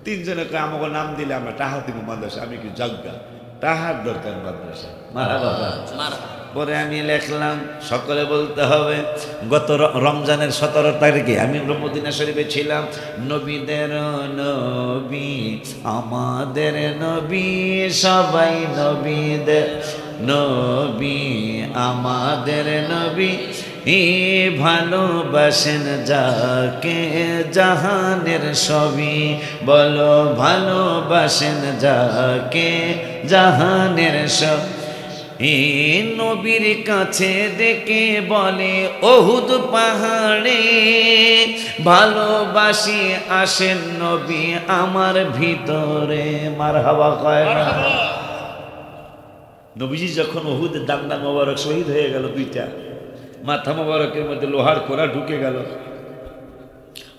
3 জনে আমাকে নাম দিলে আমরা টাহা দিব মাদ্রাসা। আমি কি যজ্ঞা টাহার দরকার মাদ্রাসা? মারা বাবা। পরে আমি লেখলাম, সকলে বলতে হবে, গত রমজানের 17 তারিখে আমি মদিনা শরীফে ছিলাম। নবীদের নবী আমাদের নবী, সবাই নবীদের নবী আমাদের নবী, ভালোবাসেন যাকে জাহানের সবই। বলো ভালোবাসেন যাকে জাহানের সব। নবীর কাছে দেখে বলে ওহুদ পাহাড়ে, ভালোবাসি আসেন নবী আমার ভিতরে। মারহাবা কয় না? নবীজি যখন ওহুদের দাঙ্গা মোবারক শহীদ হয়ে গেল, 2টা মাথা মোবারকের মধ্যে লোহার কোড়া ঢুকে গেল।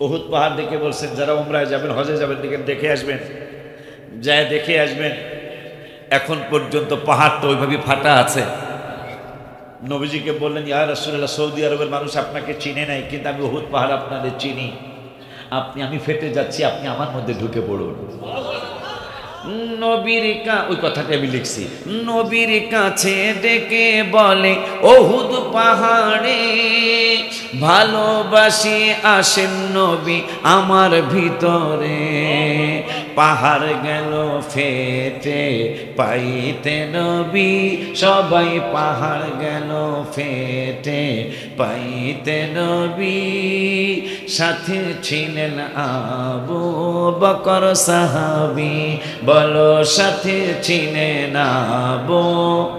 ওহুদ পাহাড় দেখে বলছেন, যারা উমরায় যাবেন, হজে যাবেন, দেখে আসবেন, যায় দেখে আসবেন। এখন পর্যন্ত পাহাড় তো ওইভাবে ফাটা আছে। নবীজিকে বললেন, ইয়া রাসূলুল্লাহ, সৌদি আরবের মানুষ আপনাকে চিনে নাই, কিন্তু আমি ওহুদ পাহাড় আপনাদের চিনি। আমি ফেটে যাচ্ছি, আপনি আমার মধ্যে ঢুকে পড়ুন। নবীর ওই কথাটা আমি লিখছি। নবীর কাছে ডেকে বলে ওহুদ পাহাড়ে, ভালোবাসি আসেন নবী আমার ভিতরে। পাহাড় গেল ফেটে পাইতে নবী, সবাই পাহাড় গেল ফেটে পাইতে নবী। সাথে ছিলেন আবু বকর সাহাবী, বলো সাথে ছিলেন আবু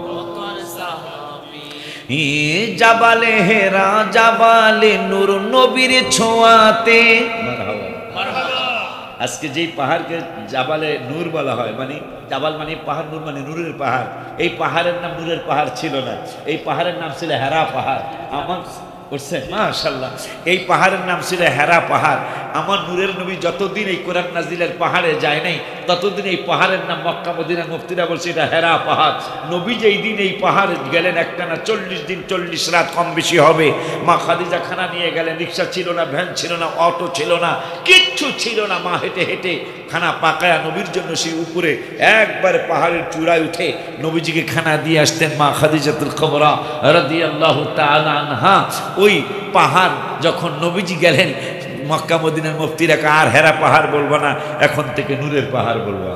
বকর সাহাবী। জাবালে হেরা জাবালে নূর নবীর ছোঁয়াতে। আজকে যেই পাহাড়কে জাবালে নূর বলা হয়, মানে জাবাল মানে পাহাড়, নূর মানে নূরের পাহাড়। এই পাহাড়ের নাম নূরের পাহাড় ছিল না, এই পাহাড়ের নাম ছিল হেরা পাহাড়। আমার করছে মাশাআল্লাহ, এই পাহাড়ের নাম ছিল হেরা পাহাড়। আমার নূরের নবী যতদিন এই কোরআন নাজিলের পাহাড়ে যায় নাই, ততদিন এই পাহাড়ের নাম মক্কা মদিনার মুফতিরা বলছে এটা হেরা পাহাড়। নবী যেই দিন এই পাহাড়ে গেলেন, একটানা 40 দিন 40 রাত, কম বেশি হবে। মা খাদিজা খানা নিয়ে গেলেন, রিক্সা ছিল না, ভ্যান ছিল না, অটো ছিল না, কিচ্ছু ছিল না। মা হেঁটে হেঁটে খানা পাকায়া নবীর জন্য সেই উপরে একবারে পাহাড়ের চূড়ায় উঠে নবীজিকে খানা দিয়ে আসতেন মা খাদিজাতুল কুবরা রাদিয়াল্লাহু তাআলা আনহা। ওই পাহাড় যখন নবীজি গেলেন, মক্কা মদিনার মুফতিরা আর হেরা পাহাড় বলবো না, এখন থেকে নূরের পাহাড় বলবো।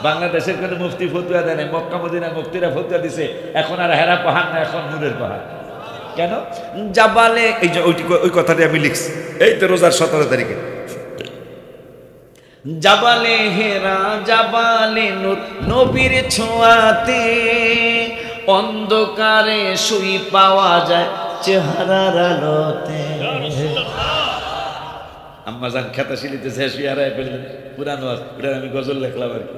বাংলাদেশের কোনো মুফতি ফতুয়া দেয় না, মক্কা মদিনার মুফতিরা ফতুয়া দিছে, এখন আর হেরা পাহাড় না, এখন নূরের পাহাড়। কেন? জাবালে, এই যে ওই কথাটি আমি লিখছি, এই তো রোজার 17 তারিখে। জাবালে হেরা জাবালে নূর নবীর ছোঁয়াতে, অন্ধকারে শুই পাওয়া যায় চেহারার আলোতে। আম্মা জান খেতা শিলিতে শুয়ে হারায় ফেললেন, পুরানো ওটা আমি গজল লেখলাম আর কি।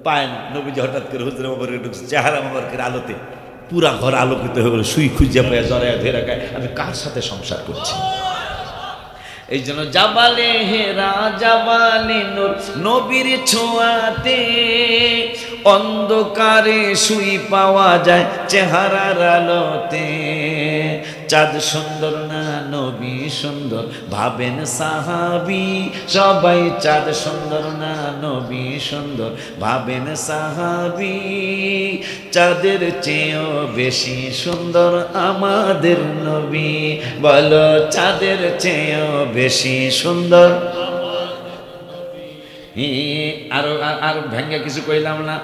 পায় না, নবীজি হঠাৎ করে হুজুর মোবারকে ঢুকছে, চেহারা মোবারকের আলোতে পুরা ঘর আলোকিত হয়ে গেল। শুই খুঁজে পায়, জড়ায় ধরে রাখায়, আমি কার সাথে সংসার করছি? এই জন্য জাবালে হেরা জাবালে নূর নবীর ছোঁয়াতে, অন্ধকারে শুই পাওয়া যায় চেহারার আলোতে। চাঁদ সুন্দর না নবী সুন্দর ভাবেন সাহাবী, সবাই চাঁদ সুন্দর না নবী সুন্দর ভাবেন সাহাবী। চাঁদের চেয়েও বেশি সুন্দর আমাদের নবী, বলো চাঁদের চেয়েও বেশি সুন্দর। আর আর ভেঙ্গে কিছু কইলাম না।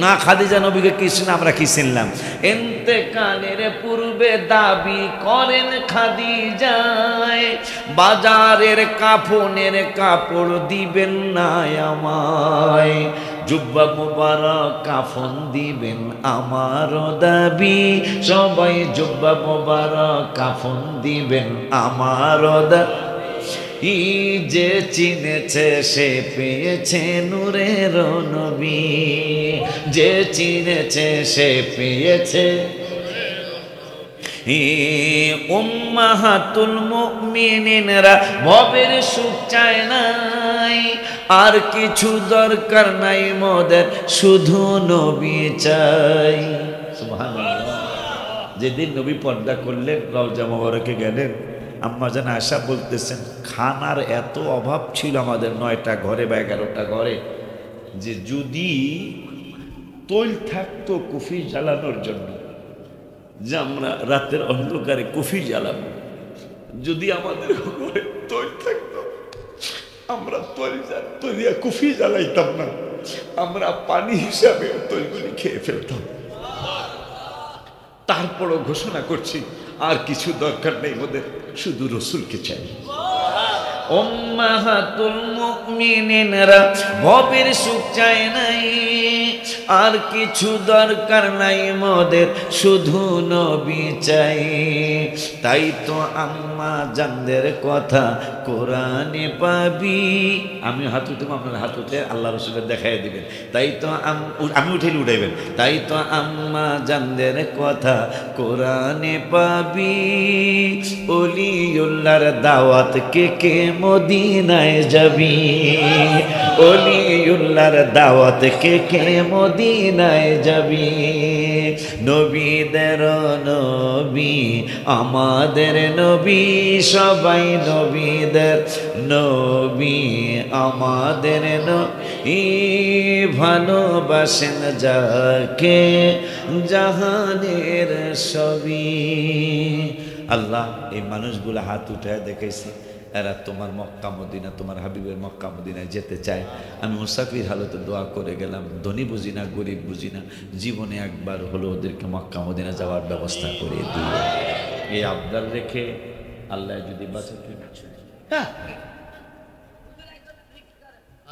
না খাদিজা নবীকে কিছু না আমরা কি চিনলাম। ইন্তেকালের পূর্বে দাবি করেন খাদিজায়, বাজারের কাফনের কাপড় দিবেন না আমায়, জুব্বা মুবারক কাফন দিবেন আমার দাবি, সবাই জুব্বা মুবারক কাফন দিবেন আমার দাবি। যে চিনেছে সে পেয়েছে নূরের নবী, যে চিনেছে সে পেয়েছে। উম্মাহাতুল মুমিনিনরা ভবের সুখ চায় নাই, আর কিছু দরকার নাই মোদের, শুধু নবী চাই। সুবহানাল্লাহ। যেদিন নবী পর্দা করলেন, রওজা মোবারকে গেলেন, আম্মা জান আয়েশা বলতেছেন খানার এত অভাব ছিল আমাদের 9টা ঘরে বা 11টা ঘরে, যে যদি তৈল থাকতো কুফি জ্বালানোর জন্য, যে আমরা রাতের অন্ধকারে কুফি জ্বালাবো, যদি আমাদের ঘরে তৈল থাকতো আমরা তৈরিয়া কুফি জ্বালাইতাম না, আমরা পানি হিসাবে তৈলগুলি খেয়ে ফেলতাম। তারপরও ঘোষণা করছি আর কিছু দরকার নেই ওদের, শুধু রসুলকে চাই। উম্মাহাতুল মুমিনিনরা ভবের সুখ চায় নাই, আর কিছু দরকার নাই মোদের, শুধু নবী চাই। তাই তো আম্মা জানদের কথা কোরআনে পাবি। আমি হাত উঠে আপনার হাত উঠে আল্লাহ রসুলের দেখাই দিবেন। তাই তো আমি উঠেলে উঠাইবেন। তাই তো আম্মা জানদের কথা কোরআনে পাবি, ওলিউল্লাহর দাওয়াত কে কে মদিনায় যাবি, ওলিউল্লাহর দাওয়াত কে কে মদিনায় যাবি। নবীদের নবী আমাদের নবী, সবাই নবীদের নবী আমাদের নবী, ভালোবাসেন যাকে জাহানের সবই। আল্লাহ এই মানুষগুলো হাত উঠে দেখেছি, এরা তোমার মক্কা মদিনা, তোমার হাবিবের মক্কা মদিনায় যেতে চায়। আমি মুসাফির হালতে দোয়া করে গেলাম, ধনী বুঝি না গরিব বুঝি না, জীবনে একবার হলো ওদেরকে মক্কা মদিনা যাওয়ার ব্যবস্থা করে দিয়ে এই আবদার রেখে আল্লাহ যদি বাঁচাতে। হ্যাঁ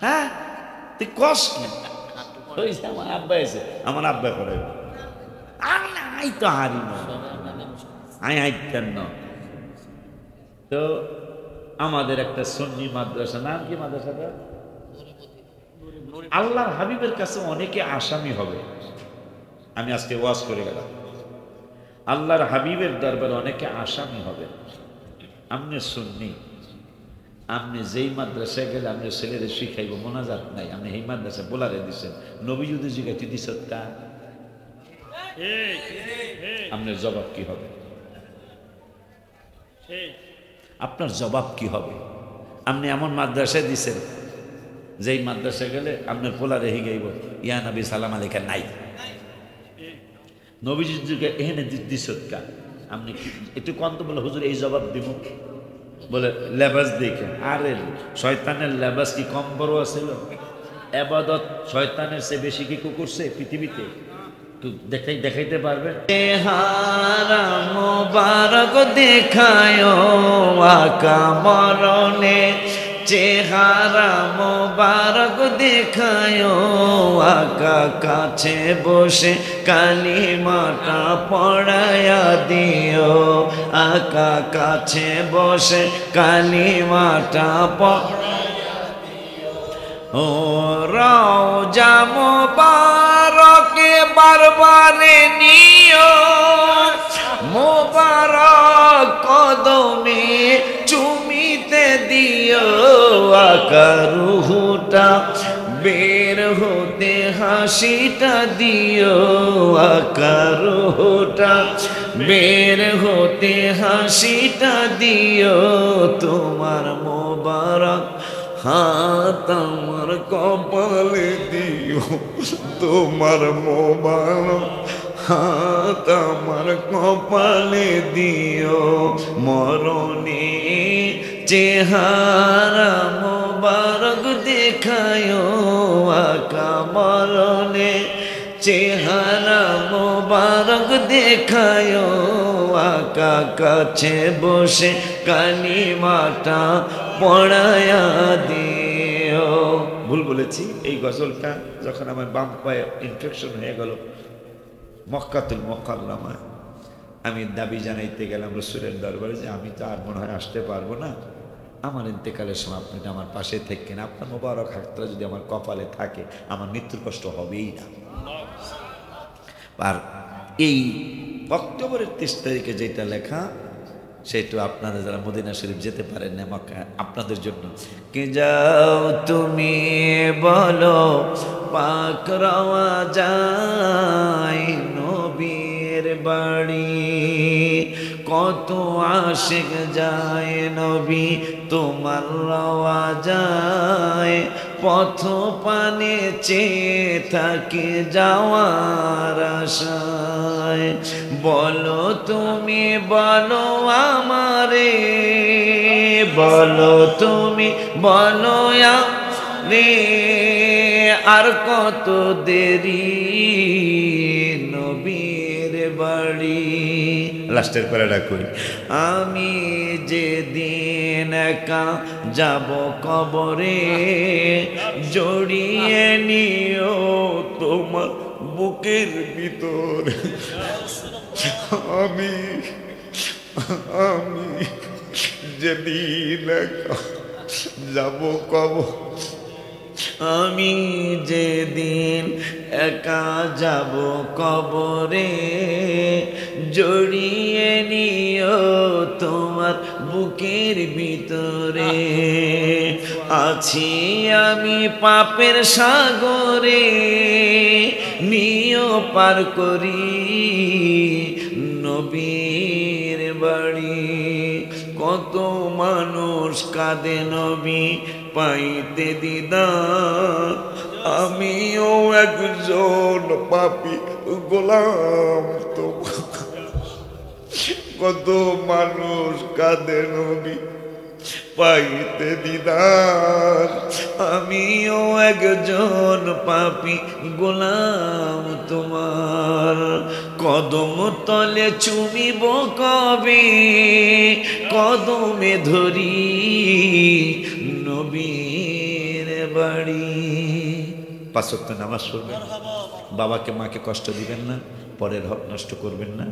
হ্যাঁ তুই কষ্ট আমার আব্বা এসে আমার আব্বা করে আই তো হারি না আই আইতেন না। তো আমাদের একটা সুন্নি মাদ্রাসা, নাম কি মাদ্রাসাটা? আল্লাহর হাবিবের কাছে অনেকে আসামি হবে। আমি আজকে ওয়াজ করে গেলাম, আল্লাহর হাবিবের দরবারে অনেকে আসামি হবে। আপনি সুন্নি, আপনি যেই মাদ্রাসায় গেলে আপনি ছেলেরে শিখাইব মোনাজাত নাই, আপনি এই মাদ্রাসা বলারে দিচ্ছেন, নবী যদি জিজ্ঞাসা দিস তা আপনার জবাব কি হবে? আপনার জবাব কি হবে? আপনি এমন মাদ্রাসায় দিচ্ছেন যেই মাদ্রাসায় গেলে আপনার পোলারে হিগাইব ইয়া নবী সালাম আলাইকা নাই, নবীজির যুগে এখানে দিসকা আপনি একটু কন্ত বলে হুজুর এই জবাব দিব বলে লেবাস দেখে। আরে শয়তানের লেবাস কি কম বড় আছিল? এবাদত শয়তানের চেয়ে বেশি কি করছে পৃথিবীতে? দেখাইতে পারবেন? চেহারা মোবারক দেখায় আকা মরণে, চেহারা মোবারক দেখায় আকা কাছে বসে কালিমাটা পড়ায়া দিও, আকা কাছে বসে কালিমাটা পড়ায়া দিও। ও রওজা মোবারকে বারবারে নিও, মোবারক কদমে চুমিতে দিও, আকা রুহুটা বের হতে হাসিটা দিও, আকা রুহুটা বের হতে হাসিটা দিও। তোমার মোবারক হাত আমার কপালে দিও, তোমার মোবারক হাত আমার কপালে দিও। মরণে চেহারা মোবারক দেখায়ো আকা মরণে চেহারা মোবারক দেখায়ো আকা কাছে বসে কালিমাটা পড়ায়া দিও। ভুল বলেছি, এই গজলটা যখন আমার বাম পায়ে ইনফেকশন হয়ে গেল মক্কাতুল মুকাররমায়, আমি দাবি জানাইতে গেলাম রসুলের দরবারে যে আমি তো আর মনে হয় আসতে পারবো না, আমার ইন্তেকালের সময় আপনি আমার পাশে থাকেন, আপনার মোবারক হাতটা যদি আমার কপালে থাকে আমার মৃত্যুর কষ্ট হবেই না। আর এই অক্টোবরের 30 তারিখে যেটা লেখা সেটা আপনারা যারা মদিনা শরীফ যেতে পারেন না মক্কা, আপনাদের জন্য। কে যাও তুমি বলো পাক রওয়া যায় নবীর বাড়ি, কত আশিক যায় নবী তোমার রওয়া যায়, পথ পানে চেয়ে থাকে যাওয়ার আশায়। বলো তুমি বলো আমারে, বলো তুমি বলো রে, আর কত দেরি নবীর বাড়ি। লাস্টের পরেটা কই, আমি যেদিন একা যাব কবরে, জড়িয়ে নিও তোমার বুকের ভিতর। আমি আমি যেদিন একা যাব কবর, আমি যেদিন একা যাব কবরে, জড়িয়ে নিও তোমার বুকের ভিতরে। আছি আমি পাপের সাগরে, নিও পার করি নবীর বাড়ি। কত মানুষ কাঁদে নবী পাইতে দিদার, আমিও একজন পাপী গোলাম তো। কত মানুষ কাঁদে নবী পাইতে দিদার, আমিও একজন পাপী গোলাম তোমার। কদম তলে চুমিব কবে, কদমে ধরি নবীর বাড়ি। 5 ওয়াক্ত নামাজ পড়বেন, বাবাকে মাকে কষ্ট দিবেন না, পরের হক নষ্ট করবেন না।